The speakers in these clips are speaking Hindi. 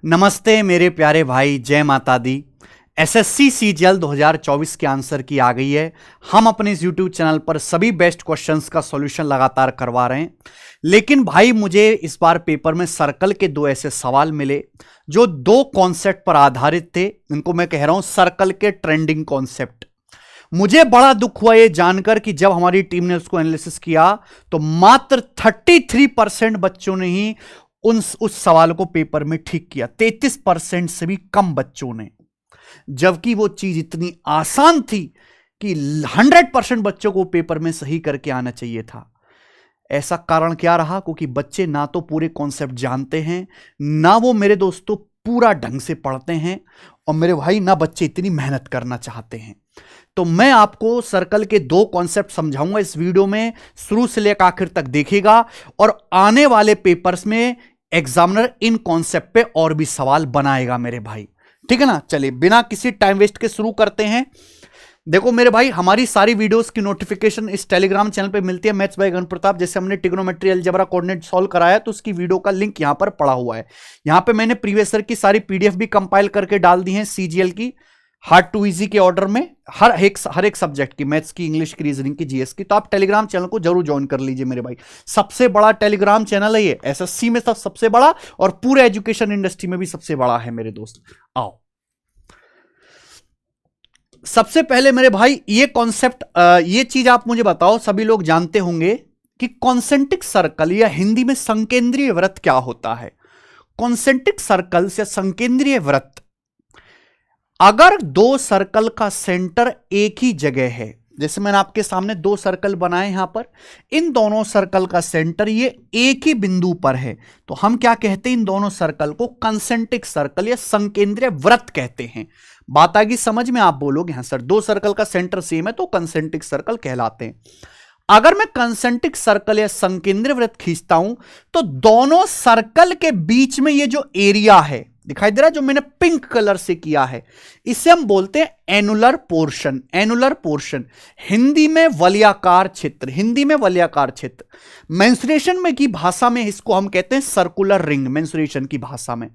नमस्ते मेरे प्यारे भाई, जय माता दी। एसएससी सीजीएल 2024 के आंसर की आ गई है। हम अपने इस यूट्यूब चैनल पर सभी बेस्ट क्वेश्चंस का सॉल्यूशन लगातार करवा रहे हैं। लेकिन भाई मुझे इस बार पेपर में सर्कल के दो ऐसे सवाल मिले जो दो कॉन्सेप्ट पर आधारित थे। इनको मैं कह रहा हूं सर्कल के ट्रेंडिंग कॉन्सेप्ट। मुझे बड़ा दुख हुआ ये जानकर कि जब हमारी टीम ने उसको एनालिसिस किया तो मात्र 33% बच्चों ने ही उस सवाल को पेपर में ठीक किया। 33% से भी कम बच्चों ने, जबकि वो चीज इतनी आसान थी कि 100% बच्चों को पेपर में सही करके आना चाहिए था। ऐसा कारण क्या रहा? क्योंकि बच्चे ना तो पूरे कॉन्सेप्ट जानते हैं, ना वो मेरे दोस्तों पूरा ढंग से पढ़ते हैं, और मेरे भाई ना बच्चे इतनी मेहनत करना चाहते हैं। तो मैं आपको सर्कल के दो कॉन्सेप्ट समझाऊंगा इस वीडियो में। शुरू से लेकर आखिर तक देखिएगा, और आने वाले पेपर्स में एग्जामिनर इन कॉन्सेप्ट पे और भी सवाल बनाएगा मेरे भाई। ठीक है ना? चलिए बिना किसी टाइम वेस्ट के शुरू करते हैं। देखो मेरे भाई, हमारी सारी वीडियोस की नोटिफिकेशन इस टेलीग्राम चैनल पे मिलती है, मैथ्स बाय गगन प्रताप। जैसे हमने ट्रिग्नोमेट्री अलजेब्रा कोऑर्डिनेट सॉल्व कराया तो उसकी वीडियो का लिंक यहां पर पड़ा हुआ है। यहां पे मैंने प्रीवियस ईयर की सारी पीडीएफ भी कंपाइल करके डाल दी है सीजीएल की, हार्ड टू इजी के ऑर्डर में, हर एक सब्जेक्ट की, मैथ्स की, इंग्लिश की, रीजनिंग की, जीएस की। तो आप टेलीग्राम चैनल को जरूर ज्वाइन कर लीजिए मेरे भाई। सबसे बड़ा टेलीग्राम चैनल है ये, एसएससी में सबसे बड़ा और पूरे एजुकेशन इंडस्ट्री में भी सबसे बड़ा है मेरे दोस्त। आओ सबसे पहले मेरे भाई ये कॉन्सेप्ट, ये चीज आप मुझे बताओ, सभी लोग जानते होंगे कि कॉन्सेंट्रिक सर्कल या हिंदी में संकेंद्रीय वृत्त क्या होता है। कॉन्सेंट्रिक सर्कल या संकेंद्रीय वृत्त, अगर दो सर्कल का सेंटर एक ही जगह है, जैसे मैंने आपके सामने दो सर्कल बनाए यहां पर, इन दोनों सर्कल का सेंटर ये एक ही बिंदु पर है, तो हम क्या कहते हैं? इन दोनों सर्कल को कंसेंट्रिक सर्कल या संकेंद्रीय वृत्त कहते हैं। बात आ गई समझ में? आप बोलोगे हाँ सर, दो सर्कल का सेंटर सेम है तो कंसेंट्रिक सर्कल कहलाते हैं। अगर मैं कंसेंट्रिक सर्कल या संकेंद्रीय वृत्त खींचता हूं तो दोनों सर्कल के बीच में ये जो एरिया है दिखाई दे रहा है, जो मैंने पिंक कलर से किया है, इसे हम बोलते हैं annular portion. Annular portion Hindi में वलयाकार क्षेत्र, हिंदी में वलयाकार क्षेत्र। मेंसुरेशन में की भाषा में इसको हम कहते हैं सर्कुलर रिंग, मेंसुरेशन की भाषा में।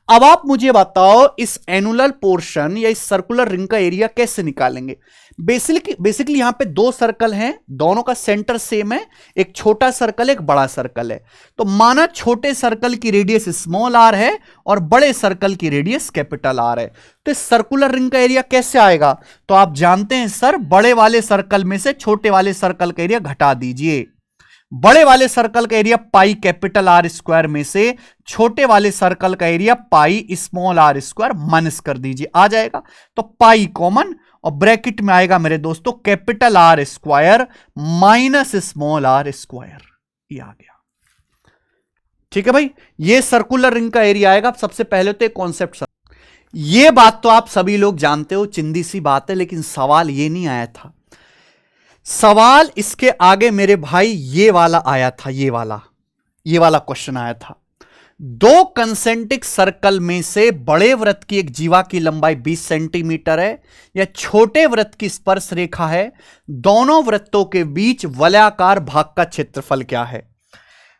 अब आप मुझे बताओ इस एनुलर पोर्शन या इस सर्कुलर रिंग का एरिया कैसे निकालेंगे? बेसिकली यहां पे दो सर्कल हैं, दोनों का सेंटर सेम है, एक छोटा सर्कल एक बड़ा सर्कल है। तो माना छोटे सर्कल की रेडियस स्मॉल आर है और बड़े सर्कल की रेडियस कैपिटल आर है, तो इस सर्कुलर रिंग का एरिया कैसे आएगा? तो आप जानते हैं सर, बड़े वाले सर्कल में से छोटे वाले सर्कल का एरिया घटा दीजिए। बड़े वाले सर्कल का area pi capital R square में से छोटे वाले सर्कल का area pi small R square minus कर दीजिए, आ जाएगा। तो पाई कॉमन और ब्रैकेट में आएगा मेरे दोस्तों capital R square minus small R square, ये आ गया। ठीक है भाई, ये सर्कुलर रिंग का एरिया आएगा। सबसे पहले तो एक कॉन्सेप्ट, ये बात तो आप सभी लोग जानते हो, चिंदी सी बात है, लेकिन सवाल ये नहीं आया था। सवाल इसके आगे मेरे भाई ये वाला आया था, ये वाला क्वेश्चन आया था। दो कंसेंट्रिक सर्कल में से बड़े वृत्त की एक जीवा की लंबाई 20 सेंटीमीटर है, या छोटे वृत्त की स्पर्श रेखा है, दोनों वृत्तों के बीच वलयाकार भाग का क्षेत्रफल क्या है?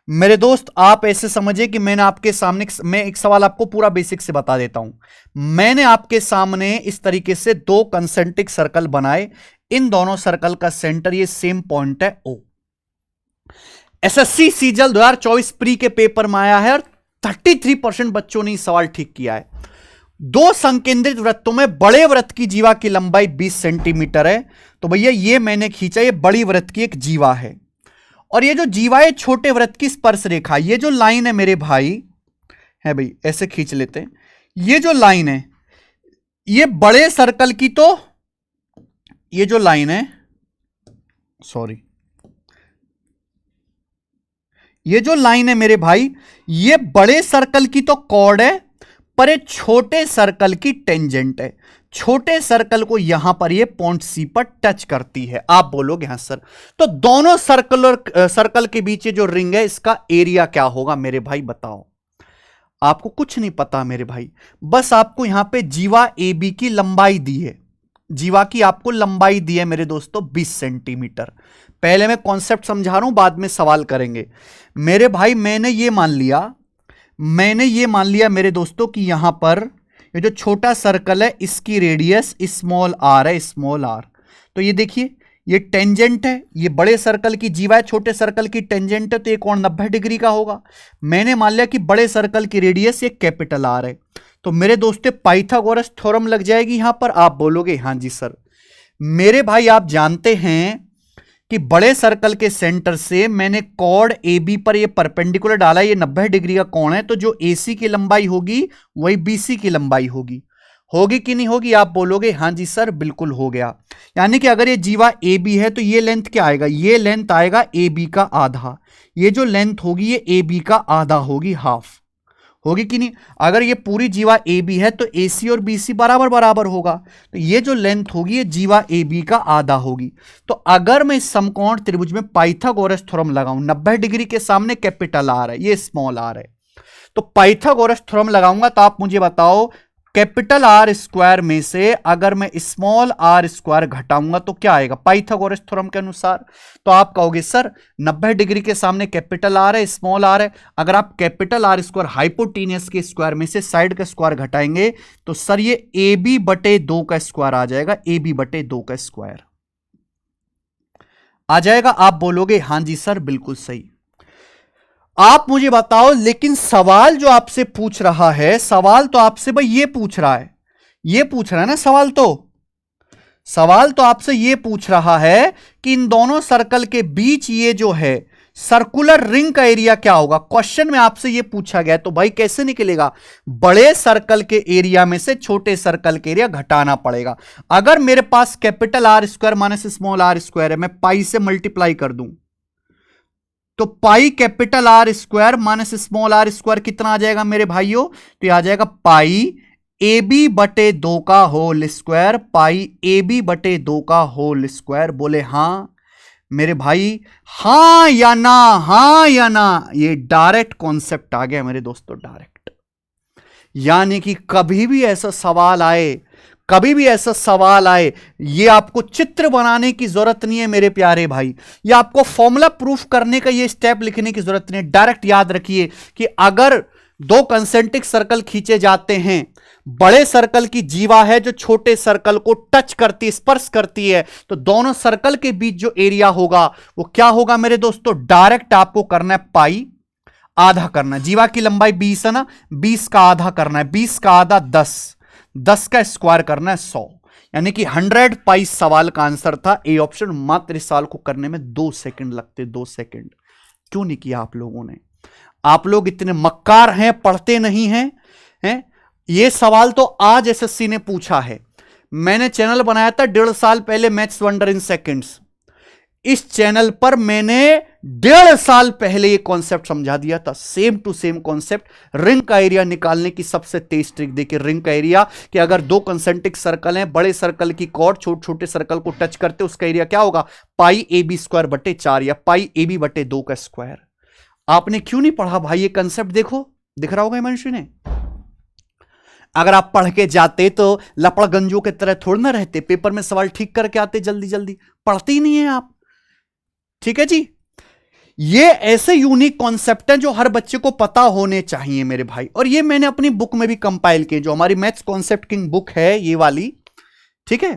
मेरे दोस्त आप ऐसे समझिए कि मैंने आपके सामने, मैं एक सवाल आपको पूरा बेसिक से बता देता हूं। मैंने आपके सामने इस तरीके से दो कंसेंट्रिक सर्कल बनाए, इन दोनों सर्कल का सेंटर ये सेम पॉइंट है O। एसएससी सीजीएल 2024 प्री के पेपर में आया है और 33% बच्चों ने सवाल ठीक किया है। दो संकेंद्रित वृत्तों में बड़े वृत्त की जीवा की लंबाई 20 सेंटीमीटर है, तो भैया ये मैंने खींचा, ये बड़ी वृत्त की एक जीवा है, और ये जो जीवा है छोटे वृत्त की स्पर्श रेखा। ये जो लाइन है मेरे भाई, है भाई ऐसे खींच लेते हैं, ये जो लाइन है ये बड़े सर्कल की, तो ये जो लाइन है, सॉरी, ये जो लाइन है मेरे भाई, ये बड़े सर्कल की तो कॉर्ड है, पर ये छोटे सर्कल की टेंजेंट है। छोटे सर्कल को यहां पर ये पॉइंट सी पर टच करती है। आप बोलोगे हाँ सर, तो दोनों सर्कल के बीच जो रिंग है इसका एरिया क्या होगा मेरे भाई बताओ? आपको कुछ नहीं पता मेरे भाई, बस आपको यहां पे जीवा ए बी की लंबाई दी है, जीवा की आपको लंबाई दी है मेरे दोस्तों 20 सेंटीमीटर। पहले मैं कॉन्सेप्ट समझा रहा हूं, बाद में सवाल करेंगे मेरे भाई। मैंने ये मान लिया मैंने ये मान लिया मेरे दोस्तों कि यहां पर ये जो छोटा सर्कल है इसकी रेडियस स्मॉल आर है, स्मॉल आर। तो ये देखिए ये टेंजेंट है, ये बड़े सर्कल की जीवा है, छोटे सर्कल की टेंजेंट है, तो ये कोण 90 डिग्री का होगा। मैंने मान लिया कि बड़े सर्कल की रेडियस ये कैपिटल आर है। तो मेरे दोस्तों पाइथागोरस थ्योरम लग जाएगी यहां पर। आप बोलोगे हाँ जी सर। मेरे भाई आप जानते हैं कि बड़े सर्कल के सेंटर से मैंने कॉर्ड ए बी पर ये परपेंडिकुलर डाला, ये 90 डिग्री का कोण है, तो जो एसी की लंबाई होगी वही बीसी की लंबाई होगी। होगी कि नहीं होगी? आप बोलोगे हाँ जी सर बिल्कुल हो गया। यानी कि अगर ये जीवा ए बी है तो ये लेंथ क्या आएगा? ये लेंथ आएगा ए बी का आधा। ये जो लेंथ होगी ये ए बी का आधा होगी, हाफ होगी कि नहीं? अगर ये पूरी जीवा ए बी है तो ए सी और बी सी बराबर बराबर होगा, तो ये जो लेंथ होगी ये जीवा ए बी का आधा होगी। तो अगर मैं इस समकोण त्रिभुज में पाइथागोरस थ्योरम लगाऊं, 90 डिग्री के सामने कैपिटल आर है, ये स्मॉल आर है, तो पाइथागोरस थ्योरम लगाऊंगा तो आप मुझे बताओ कैपिटल आर स्क्वायर में से अगर मैं स्मॉल आर स्क्वायर घटाऊंगा तो क्या आएगा पाइथागोरस थ्योरम के अनुसार? तो आप कहोगे सर 90 डिग्री के सामने कैपिटल आर है, स्मॉल आर है, अगर आप कैपिटल आर स्क्वायर हाइपोटेनियस के स्क्वायर में से साइड का स्क्वायर घटाएंगे तो सर ये ए बी बटे 2 का स्क्वायर आ जाएगा, ए बी बटे 2 का स्क्वायर आ जाएगा। आप बोलोगे हाँ जी सर बिल्कुल सही। आप मुझे बताओ लेकिन सवाल जो आपसे पूछ रहा है, सवाल तो आपसे भाई ये पूछ रहा है, ये पूछ रहा है ना सवाल तो आपसे ये पूछ रहा है कि इन दोनों सर्कल के बीच ये जो है सर्कुलर रिंग का एरिया क्या होगा। क्वेश्चन में आपसे ये पूछा गया, तो भाई कैसे निकलेगा? बड़े सर्कल के एरिया में से छोटे सर्कल के एरिया घटाना पड़ेगा। अगर मेरे पास capital R square minus small R square है, मैं पाई से मल्टीप्लाई कर दूं तो pi capital R square minus small R square कितना आ जाएगा मेरे भाइयों? तो यह आ जाएगा पाई ए बी बटे 2 का whole square, pi A B बटे 2 का होल स्क्वायर। बोले हां मेरे भाई, हां या ना, हां या ना? ये डायरेक्ट कॉन्सेप्ट आ गया मेरे दोस्तों, डायरेक्ट। यानी कि कभी भी ऐसा सवाल आए, कभी भी ऐसा सवाल आए, ये आपको चित्र बनाने की जरूरत नहीं है मेरे प्यारे भाई, ये आपको फॉर्मूला प्रूफ करने का ये स्टेप लिखने की जरूरत नहीं है। डायरेक्ट याद रखिए कि अगर दो कंसेंट्रिक सर्कल खींचे जाते हैं, बड़े सर्कल की जीवा है जो छोटे सर्कल को टच करती, स्पर्श करती है, तो दोनों सर्कल के बीच जो एरिया होगा वो क्या होगा मेरे दोस्तों? डायरेक्ट आपको करना है पाई आधा करना है। जीवा की लंबाई 20 है ना, 20 का आधा करना है, 20 का आधा 10, 10 का स्क्वायर करना है 100, यानी कि 100 पाई सवाल का आंसर था ए ऑप्शन। मात्र इस सवाल को करने में 2 सेकंड लगते, 2 सेकंड। क्यों नहीं किया आप लोगों ने? आप लोग इतने मक्कार हैं, पढ़ते नहीं हैं। ये सवाल तो आज एसएससी ने पूछा है। मैंने चैनल बनाया था 1.5 साल पहले, मैथ्स वंडर इन सेकंड्स। इस चैनल पर मैंने 1.5 साल पहले ये कॉन्सेप्ट समझा दिया था, same to same concept. Ring का एरिया निकालने की सबसे तेज ट्रिक देखिए। रिंग का एरिया कि अगर दो कंसेंट्रिक सर्कल हैं, बड़े सर्कल की कॉर्ड छोटे छोटे सर्कल को टच करते, उसका एरिया क्या होगा? पाई ए बी स्क्वायर बटे 4 या पाई ए बी बटे 2 का स्क्वायर। आपने क्यों नहीं पढ़ा भाई ये कंसेप्ट? देखो दिख रहा होगा हिमांशु ने। अगर आप पढ़ के जाते तो लपड़गंजों की तरह थोड़ा ना रहते, पेपर में सवाल ठीक करके आते जल्दी जल्दी। पढ़ते ही नहीं है आप, ठीक है जी। ये ऐसे यूनिक कॉन्सेप्ट हैं जो हर बच्चे को पता होने चाहिए मेरे भाई। और ये मैंने अपनी बुक में भी कंपाइल किए, जो हमारी मैथ्स कॉन्सेप्ट किंग बुक है ये वाली, ठीक है,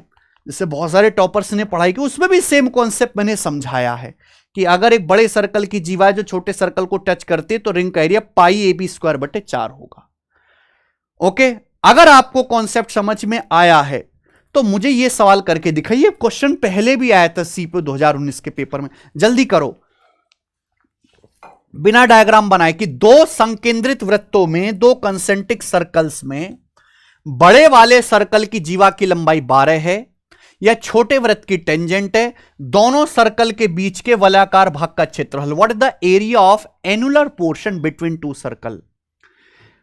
जिससे बहुत सारे टॉपर्स ने पढ़ाई की, उसमें भी सेम कॉन्सेप्ट मैंने समझाया है कि अगर एक बड़े सर्कल की जीवा जो छोटे सर्कल को टच करते तो रिंग का area pi A B square बटे 4 होगा। ओके, अगर आपको कॉन्सेप्ट समझ में आया है तो मुझे यह सवाल करके दिखाइए। क्वेश्चन पहले भी आया था सीपीओ 2019 के पेपर में, जल्दी करो बिना डायग्राम बनाए कि दो संकेंद्रित वृत्तों में, दो कंसेंट्रिक सर्कल्स में बड़े वाले सर्कल की जीवा की लंबाई 12 है या छोटे वृत्त की टेंजेंट है, दोनों सर्कल के बीच के वलयाकार भाग का क्षेत्रफल। What is the area of annular portion between two circle.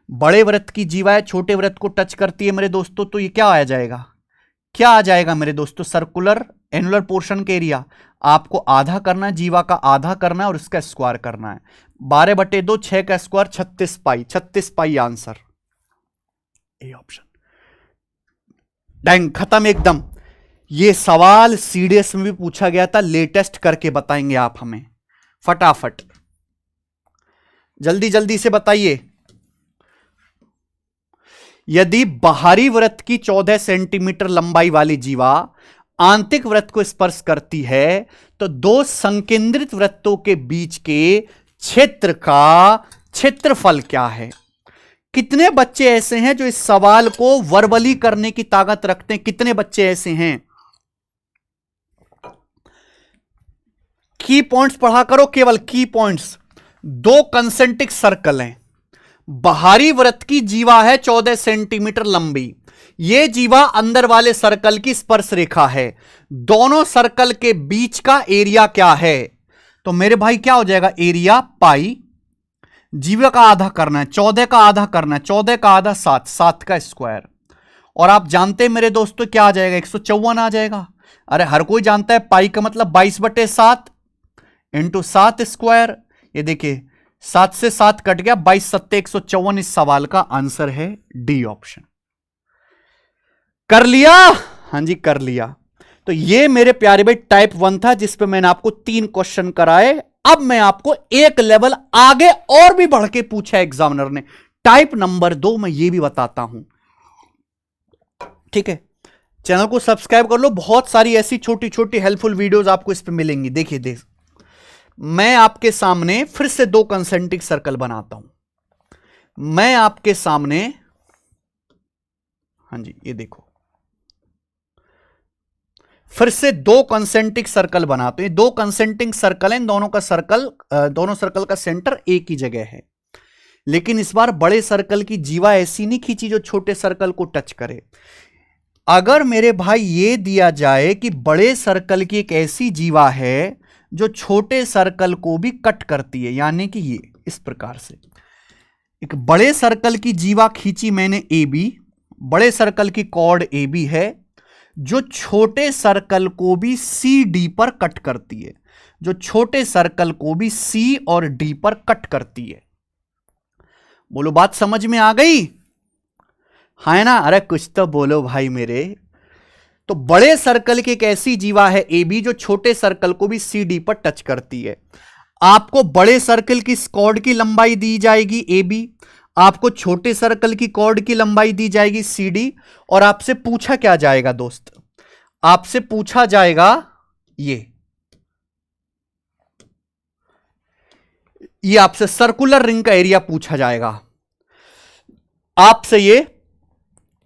बड़े वृत्त की जीवा है, छोटे वृत्त को टच करती है मेरे दोस्तों, तो ये क्या आ जाएगा? क्या आ जाएगा मेरे दोस्तों? सर्कुलर एनुलर पोर्शन के एरिया आपको आधा करना है, जीवा का आधा करना है और इसका स्क्वायर करना है। 12 बटे 2, 6 का square 36 pi, 36 pi answer, A option. Dang, खत्म एकदम। ये सवाल सीडीएस में भी पूछा गया था, लेटेस्ट करके बताएंगे आप हमें फटाफट, जल्दी जल्दी से बताइए। यदि बाहरी वृत्त की 14 सेंटीमीटर लंबाई वाली जीवा आंतरिक वृत्त को स्पर्श करती है तो दो संकेंद्रित वृत्तों के बीच के क्षेत्र का क्षेत्रफल क्या है? कितने बच्चे ऐसे हैं जो इस सवाल को वर्बली करने की ताकत रखते हैं? कितने बच्चे ऐसे हैं? की पॉइंट्स पढ़ा करो, केवल की पॉइंट्स। दो कंसेंट्रिक सर्कल हैं, बाहरी वृत्त की जीवा है 14 सेंटीमीटर लंबी, यह जीवा अंदर वाले सर्कल की स्पर्श रेखा है, दोनों सर्कल के बीच का एरिया क्या है? तो मेरे भाई क्या हो जाएगा? एरिया पाई, जीवा का आधा करना है, 14 का आधा करना है, 14 का आधा 7, 7 का स्क्वायर। और आप जानते हैं मेरे दोस्तों क्या आ जाएगा? 154 आ जाएगा। अरे हर कोई जानता है पाई का मतलब 22/7 इंटू 7 स्क्वायर। ये देखिए 7 से 7 कट गया, 22 सत्ते 154। इस सवाल का आंसर है डी ऑप्शन। कर लिया? हां जी कर लिया। तो ये मेरे प्यारे भाई टाइप 1 था जिस पे मैंने आपको 3 क्वेश्चन कराए। अब मैं आपको एक लेवल आगे और भी बढ़ के पूछा एग्जामिनर ने, टाइप नंबर 2 मैं ये भी बताता हूं। ठीक है, चैनल को सब्सक्राइब कर लो, बहुत सारी ऐसी छोटी छोटी हेल्पफुल वीडियोस आपको इस पे मिलेंगी। देखिए मैं आपके सामने फिर से दो कंसेंट्रिक सर्कल बनाता हूं। मैं आपके सामने, हां जी ये देखो, फिर से दो कंसेंट्रिक सर्कल बनाते हैं। दो कंसेंट्रिक सर्कल हैं, दोनों सर्कल का सेंटर एक ही जगह है, लेकिन इस बार बड़े सर्कल की जीवा ऐसी नहीं खींची जो छोटे सर्कल को टच करे। अगर मेरे भाई ये दिया जाए कि बड़े सर्कल की एक ऐसी जीवा है जो छोटे सर्कल को भी कट करती है, यानी कि ये इस प्रकार से एक बड़े सर्कल की जीवा खींची मैंने ए बी, बड़े सर्कल की कॉर्ड ए बी है जो छोटे सर्कल को भी सी डी पर कट करती है, जो छोटे सर्कल को भी सी और डी पर कट करती है। बोलो बात समझ में आ गई? है ना? अरे कुछ तो बोलो भाई मेरे। तो बड़े सर्कल की एक ऐसी जीवा है ए बी जो छोटे सर्कल को भी सी डी पर टच करती है। आपको बड़े सर्कल की कॉर्ड की लंबाई दी जाएगी ए बी, आपको छोटे सर्कल की कॉर्ड की लंबाई दी जाएगी सी डी, और आपसे पूछा क्या जाएगा दोस्त? आपसे पूछा जाएगा ये आपसे सर्कुलर रिंग का एरिया पूछा जाएगा। आपसे ये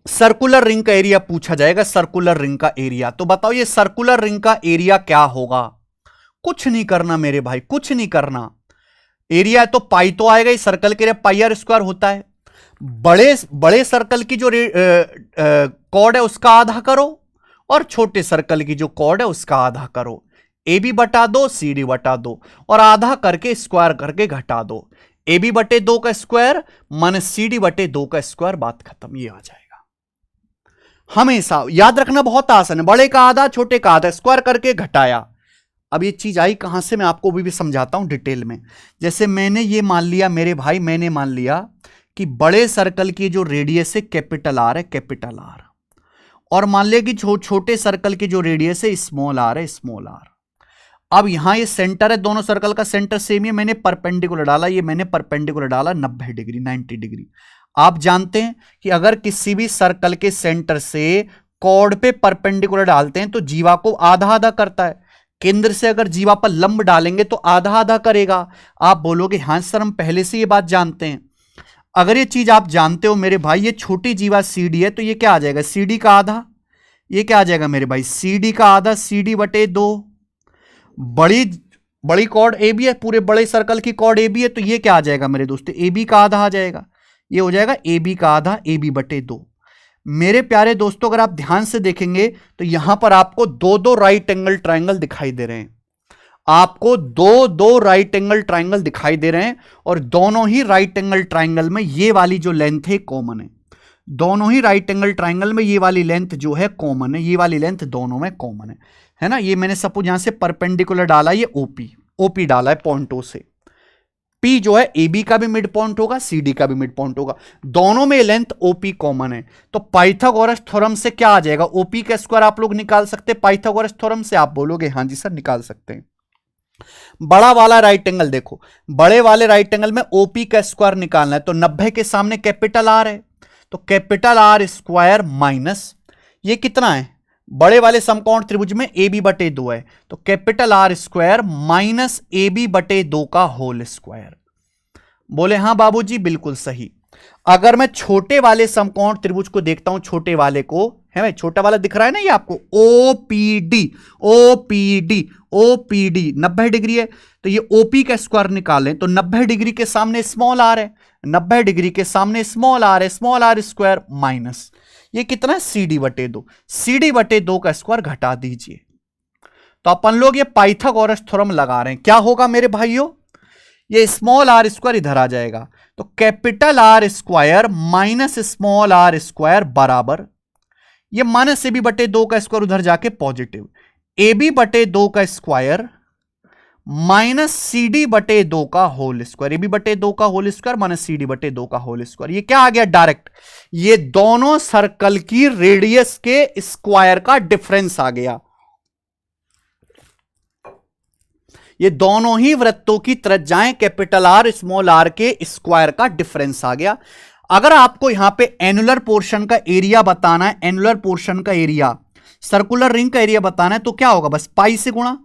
सर्कुलर रिंग का एरिया पूछा जाएगा, सर्कुलर रिंग का एरिया। तो बताओ ये सर्कुलर रिंग का एरिया क्या होगा? कुछ नहीं करना मेरे भाई, कुछ नहीं करना। एरिया तो पाई तो आएगा, इस सर्कल के लिए पाई आर स्क्वायर होता है। बड़े सर्कल की जो कॉर्ड है उसका आधा करो, और छोटे सर्कल की जो कॉर्ड है उसका आधा करो। ए बी बटा दो, सी डी बटा दो, और आधा करके स्क्वायर करके घटा दो। ए बी बटे 2 का स्क्वायर माइनस सी डी बटे 2 का स्क्वायर, बात खत्म। ये आ जाएगा। हमेशा याद रखना, बहुत आसान है। बड़े का आधा, छोटे का आधा, स्क्वायर करके घटाया। अब ये चीज आई कहां से, मैं आपको भी समझाता हूं डिटेल में। जैसे मैंने ये मान लिया मेरे भाई, मैंने मान लिया कि बड़े सर्कल की जो रेडियस है कैपिटल आर है, कैपिटल आर, और मान लिया कि छोटे सर्कल की जो रेडियस है स्मॉल आर है, स्मॉल आर। अब यहां ये सेंटर है, दोनों सर्कल का सेंटर सेम है, मैंने परपेंडिकुलर डाला, ये मैंने परपेंडिकुलर डाला 90 डिग्री, 90 डिग्री। आप जानते हैं कि अगर किसी भी सर्कल के सेंटर से कॉर्ड पे परपेंडिकुलर डालते हैं तो जीवा को आधा आधा करता है। केंद्र से अगर जीवा पर लंब डालेंगे तो आधा आधा करेगा। आप बोलोगे हां सर हम पहले से ये बात जानते हैं। अगर ये चीज आप जानते हो मेरे भाई, ये छोटी जीवा सी डी है तो ये क्या आ जाएगा? सी डी का आधा। ये क्या आ जाएगा मेरे भाई? सी डी का आधा, सी डी बटे 2। बड़ी कॉर्ड ए बी है, पूरे बड़े सर्कल की कॉर्ड ए बी है, तो ये क्या आ जाएगा मेरे दोस्तों? ए बी का आधा आ जाएगा। ये हो जाएगा ए बी का आधा, ए बी बटे 2। मेरे प्यारे दोस्तों अगर आप ध्यान से देखेंगे तो यहां पर आपको दो राइट एंगल ट्राइंगल दिखाई दे रहे हैं। आपको दो राइट एंगल ट्राइंगल दिखाई दे रहे हैं, और दोनों ही राइट एंगल ट्राइंगल में ये वाली जो लेंथ है कॉमन है। दोनों ही राइट एंगल ट्राइंगल में ये वाली लेंथ जो है कॉमन है, ये वाली लेंथ दोनों में कॉमन है ना? ये मैंने सपोज यहां से परपेंडिकुलर डाला, ये ओपी डाला है पॉइंट ओ से। पी जो है ए बी का भी मिड पॉइंट होगा, सी डी का भी मिड पॉइंट होगा, दोनों में लेंथ ओपी कॉमन है। तो पाइथागोरस थ्योरम से क्या आ जाएगा? ओपी का स्क्वायर आप लोग निकाल सकते हैं पाइथागोरस थ्योरम से। आप बोलोगे हां जी सर निकाल सकते हैं। बड़ा वाला राइट एंगल देखो, बड़े वाले राइट एंगल में ओपी का स्क्वायर निकालना है, तो 90 के सामने कैपिटल आर है, तो कैपिटल आर स्क्वायर माइनस ये कितना है, बड़े वाले समकोण त्रिभुज में ए बी बटे 2 है, तो capital R square minus A B बटे 2 का होल स्क्वायर। बोले हां बाबूजी बिल्कुल सही। अगर मैं छोटे वाले समकोण त्रिभुज को देखता हूं, छोटे वाले को है भाई, छोटा वाला दिख रहा है ना ये आपको, ओपीडी ओपीडी ओपीडी 90 डिग्री है, तो ये ओपी का स्क्वायर निकालें तो 90 डिग्री के सामने स्मॉल आर है, 90 डिग्री के सामने स्मॉल आर है, स्मॉल आर स्क्वायर माइनस ये कितना है CD बटे 2, CD बटे 2 का स्क्वायर घटा दीजिए। तो अपन लोग ये पाइथागोरस थ्योरम लगा रहे हैं, क्या होगा मेरे भाइयों, ये स्मॉल आर स्क्वायर इधर आ जाएगा, तो capital R square minus small R square बराबर ये माइनस ए बी बटे 2 का स्क्वायर उधर जाके पॉजिटिव, ए बी बटे 2 का स्क्वायर माइनस CD बटे 2 का होल स्क्वायर, ए बी बटे 2 का होल स्क्वायर माइनस CD बटे 2 का होल स्क्वायर। ये क्या आ गया डायरेक्ट, ये दोनों सर्कल की रेडियस के स्क्वायर का डिफरेंस आ गया, ये दोनों ही वृत्तों की त्रिज्याएं कैपिटल आर स्मॉल आर के स्क्वायर का डिफरेंस आ गया। अगर आपको यहां पे एनुलर पोर्शन का एरिया बताना है, एनुलर पोर्शन का एरिया, सर्कुलर रिंग का एरिया बताना है, तो क्या होगा, बस पाई से गुणा,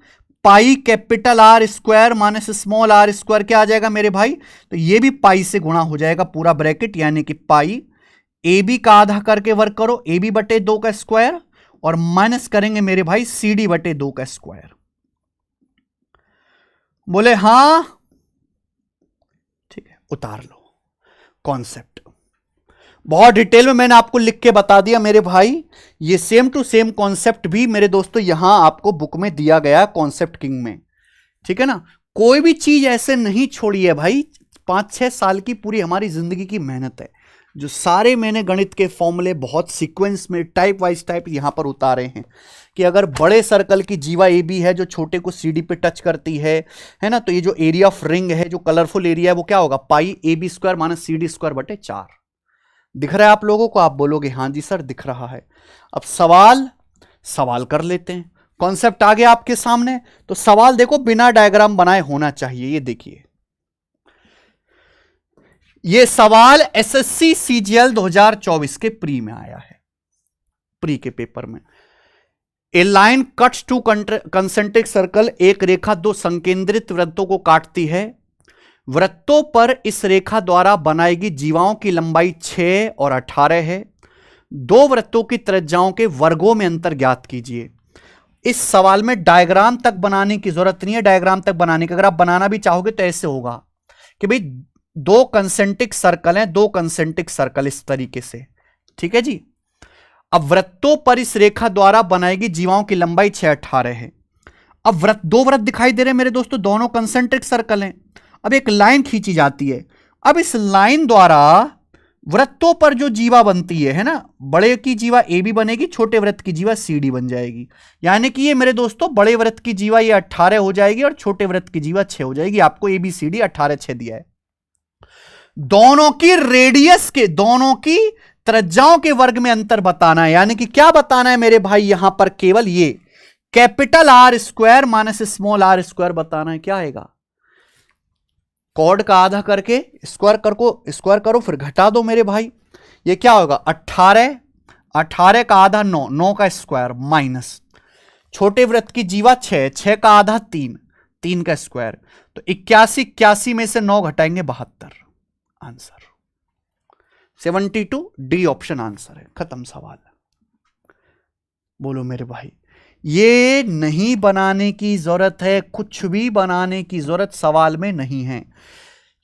pi capital R square minus small R square क्या आ जाएगा मेरे भाई, तो ये भी पाई से गुणा हो जाएगा पूरा ब्रैकेट, यानी कि पाई ए बी का आधा करके वर्क करो, ए बी बटे 2 का स्क्वायर और माइनस करेंगे मेरे भाई CD बटे 2 का स्क्वायर। बोले हां ठीक है, उतार लो कॉन्सेप्ट, बहुत डिटेल में मैंने आपको लिख के बता दिया मेरे भाई। ये सेम टू सेम कॉन्सेप्ट भी मेरे दोस्तों यहां आपको बुक में दिया गया है कॉन्सेप्ट किंग में, ठीक है ना, कोई भी चीज ऐसे नहीं छोड़ी है भाई, 5-6 साल की पूरी हमारी जिंदगी की मेहनत है, जो सारे मैंने गणित के फॉर्मूले बहुत सीक्वेंस में टाइप वाइज टाइप यहां पर उतारे हैं कि अगर बड़े सर्कल की जीवा ए बी है जो छोटे को CD पे टच करती है ना, तो ये जो एरिया ऑफ रिंग है, जो कलरफुल एरिया है, वो क्या होगा, pi A B square minus CD square बटे 4। दिख रहा है आप लोगों को, आप बोलोगे हाँ जी सर दिख रहा है। अब सवाल कर लेते हैं, कॉन्सेप्ट आ गया आपके सामने, तो सवाल देखो बिना डायग्राम बनाए होना चाहिए। ये देखिए, ये सवाल SSC CGL 2024 के प्री में आया है, प्री के पेपर में। A line cuts two concentric circle, एक रेखा दो संकेंद्रित वृत्तों को काटती है, वृत्तों पर इस रेखा द्वारा बनाएगी जीवाओं की लंबाई 6 और 18 है, दो वृत्तों की त्रिज्याओं के वर्गों में अंतर ज्ञात कीजिए। इस सवाल में डायग्राम तक बनाने की जरूरत नहीं है, डायग्राम तक बनाने का अगर आप बनाना भी चाहोगे तो ऐसे होगा कि भाई दो कंसेंट्रिक सर्कल हैं, दो कंसेंट्रिक सर्कल इस तरीके से, ठीक है जी। अब वृत्तों पर इस रेखा द्वारा बनाएगी जीवाओं की लंबाई 6 18 है। अब दो वृत्त दिखाई दे रहे हैं मेरे दोस्तों, दोनों कंसेंट्रिक सर्कल हैं। अब एक लाइन खींची जाती है, अब इस लाइन द्वारा वृत्तों पर जो जीवा बनती है ना, बड़े की जीवा ए बी बनेगी, छोटे वृत्त की जीवा CD बन जाएगी, यानी कि ये मेरे दोस्तों बड़े वृत्त की जीवा ये 18 हो जाएगी और छोटे वृत्त की जीवा 6 हो जाएगी। आपको ABCD 18 6 दिया है। दोनों की रेडियस के, दोनों की त्रिज्याओं के वर्ग में अंतर बताना है, यानी कि क्या बताना है मेरे भाई, यहां पर केवल ये capital R square minus small r square बताना है। क्या आएगा, कॉर्ड का आधा करके स्क्वायर करो फिर घटा दो मेरे भाई, ये क्या होगा 18 का आधा 9 का स्क्वायर माइनस छोटे वृत्त की जीवा 6 का आधा 3 का स्क्वायर, तो 81 में से 9 घटाएंगे 72, आंसर 72, डी ऑप्शन आंसर है। खत्म सवाल। बोलो मेरे भाई, ये नहीं बनाने की जरूरत है, कुछ भी बनाने की जरूरत सवाल में नहीं है।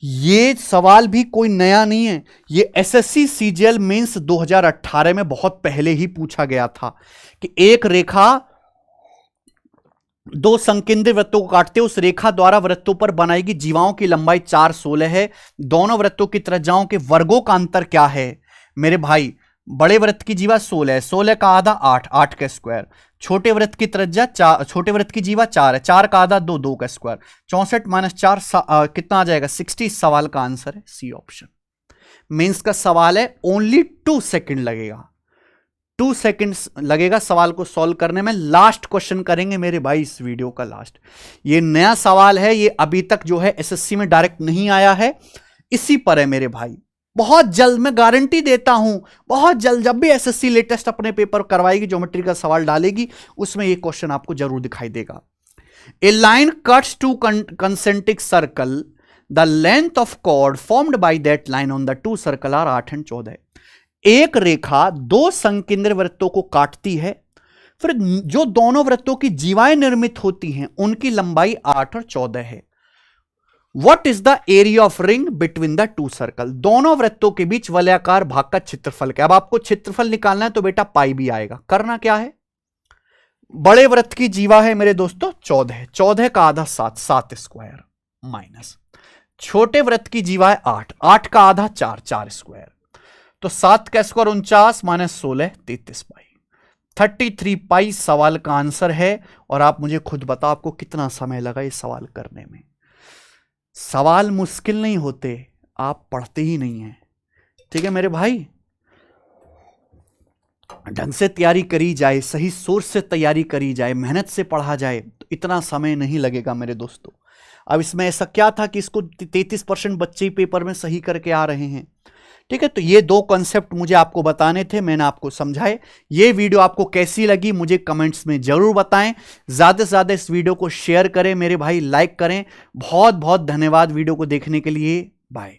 ये सवाल भी कोई नया नहीं है, ये SSC CGL मेंस 2018 में बहुत पहले ही पूछा गया था कि एक रेखा दो संकेंद्रित वृत्तों को काटते, उस रेखा द्वारा वृत्तों पर बनाएगी जीवाओं की लंबाई 4 16 है, दोनों वृत्तों की त्रिज्याओं के वर्गों का अंतर क्या है मेरे भाई, बड़े वृत्त की जीवा 16 है, 16 का आधा 8 का स्क्वायर, छोटे वृत्त की त्रिज्या छोटे वृत्त की जीवा 4 है, 4 का आधा 2 का स्क्वायर, 64 माइनस 4 कितना आ जाएगा 60। सवाल का आंसर है सी ऑप्शन। मेंस का सवाल है, ओनली 2 सेकंड लगेगा, 2 सेकंड्स लगेगा सवाल को सॉल्व करने में। लास्ट क्वेश्चन करेंगे मेरे भाई इस वीडियो का लास्ट। ये नया सवाल है, ये अभी तक जो है SSC में डायरेक्ट नहीं आया है, इसी पर है मेरे भाई। बहुत जल्द, मैं गारंटी देता हूं, बहुत जल्द जब भी एसएससी लेटेस्ट अपने पेपर करवाएगी, ज्योमेट्री का सवाल डालेगी, उसमें ये क्वेश्चन आपको जरूर दिखाई देगा। A line cuts two concentric circle, the length of chord formed by that line on the two circle are 8 और 14। एक रेखा दो संकेंद्र वृत्तों को काटती है, फिर जो दोनों वृत्तों की जीवाएं निर्मित होती हैं उनकी लंबाई 8 और 14 है। What is the area of ring between the two circle? दोनों वृत्तों के बीच वलयाकार भाग का क्षेत्रफल क्या? अब आपको क्षेत्रफल निकालना है तो बेटा पाई भी आएगा। करना क्या है, बड़े वृत्त की जीवा है मेरे दोस्तों 14, 14 का आधा 7, 7 स्क्वायर माइनस छोटे वृत्त की जीवा है 8, 8 का आधा 4, 4 स्क्वायर, तो 7 का स्क्वायर 49 माइनस 16 33 पाई, 33 पाई सवाल का आंसर है। और आप मुझे खुद बताओ आपको कितना समय लगा इस सवाल करने में। सवाल मुश्किल नहीं होते, आप पढ़ते ही नहीं हैं। ठीक है मेरे भाई, ढंग से तैयारी करी जाए, सही सोच से तैयारी करी जाए, मेहनत से पढ़ा जाए तो इतना समय नहीं लगेगा मेरे दोस्तों। अब इसमें ऐसा क्या था कि इसको 33% बच्चे पेपर में सही करके आ रहे हैं। ठीक है, तो ये दो कॉन्सेप्ट मुझे आपको बताने थे, मैंने आपको समझाए। ये वीडियो आपको कैसी लगी मुझे कमेंट्स में जरूर बताएं। ज्यादा से ज्यादा इस वीडियो को शेयर करें मेरे भाई, लाइक करें। बहुत बहुत धन्यवाद वीडियो को देखने के लिए। बाय।